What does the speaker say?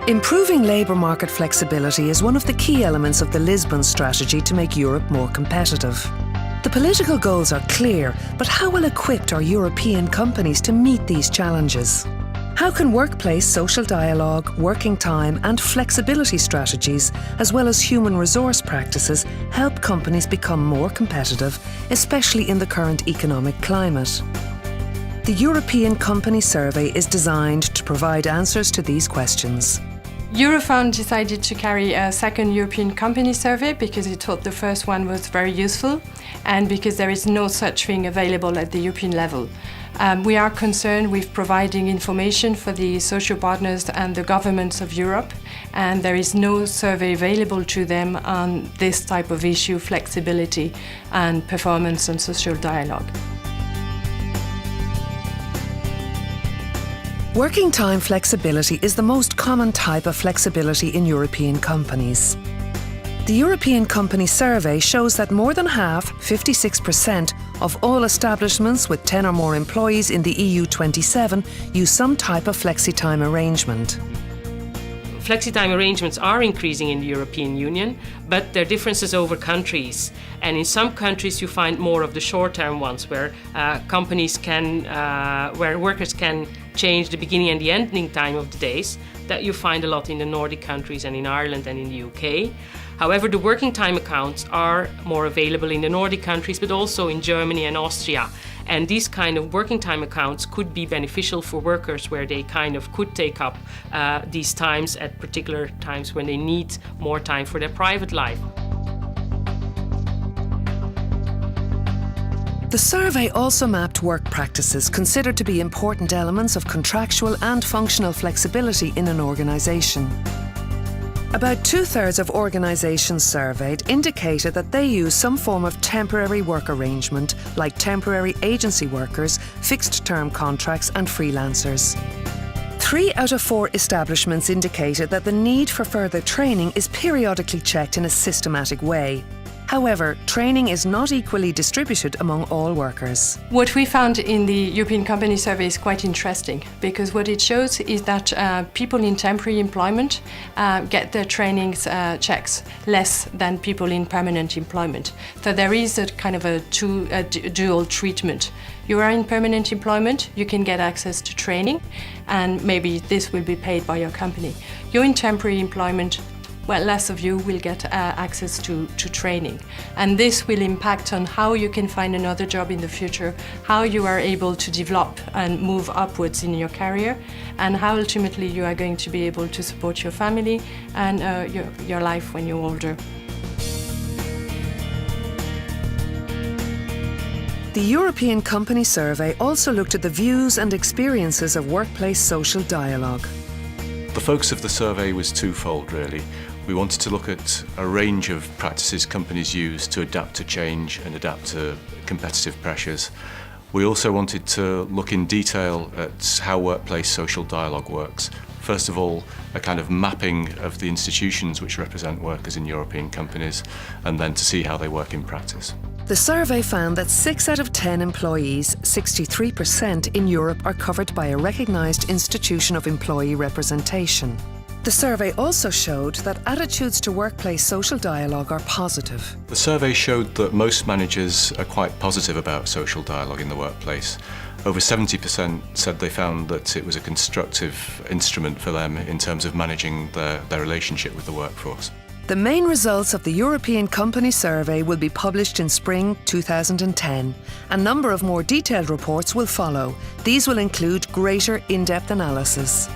Improving labour market flexibility is one of the key elements of the Lisbon strategy to make Europe more competitive. The political goals are clear, but how well equipped are European companies to meet these challenges? How can workplace social dialogue, working time and flexibility strategies, as well as human resource practices, help companies become more competitive, especially in the current economic climate? The European Company Survey is designed to provide answers to these questions. Eurofound decided to carry a second European company survey because it thought the first one was very useful and because there is no such thing available at the European level. We are concerned with providing information for the social partners and the governments of Europe, and there is no survey available to them on this type of issue, flexibility and performance and social dialogue. Working time flexibility is the most common type of flexibility in European companies. The European Company Survey shows that more than half, 56%, of all establishments with 10 or more employees in the EU 27 use some type of flexi-time arrangement. Flexi-time arrangements are increasing in the European Union, but there are differences over countries. And in some countries you find more of the short-term ones where where workers can change the beginning and the ending time of the days. That you find a lot in the Nordic countries and in Ireland and in the UK. However, the working time accounts are more available in the Nordic countries, but also in Germany and Austria. And these kind of working time accounts could be beneficial for workers where they kind of could take up these times at particular times when they need more time for their private life. The survey also mapped work practices considered to be important elements of contractual and functional flexibility in an organisation. About 2/3 of organisations surveyed indicated that they use some form of temporary work arrangement, like temporary agency workers, fixed-term contracts and freelancers. 3 out of 4 establishments indicated that the need for further training is periodically checked in a systematic way. However, training is not equally distributed among all workers. What we found in the European Company Survey is quite interesting because what it shows is that people in temporary employment get their trainings checks less than people in permanent employment. So there is a kind of a dual treatment. You are in permanent employment, you can get access to training and maybe this will be paid by your company. You're in temporary employment, well, less of you will get access to training. And this will impact on how you can find another job in the future, how you are able to develop and move upwards in your career, and how ultimately you are going to be able to support your family and your life when you're older. The European Company Survey also looked at the views and experiences of workplace social dialogue. The focus of the survey was twofold, really. We wanted to look at a range of practices companies use to adapt to change and adapt to competitive pressures. We also wanted to look in detail at how workplace social dialogue works. First of all, a kind of mapping of the institutions which represent workers in European companies, and then to see how they work in practice. The survey found that 6 out of 10 employees, 63% in Europe, are covered by a recognised institution of employee representation. The survey also showed that attitudes to workplace social dialogue are positive. The survey showed that most managers are quite positive about social dialogue in the workplace. Over 70% said they found that it was a constructive instrument for them in terms of managing their relationship with the workforce. The main results of the European Company Survey will be published in spring 2010. A number of more detailed reports will follow. These will include greater in-depth analysis.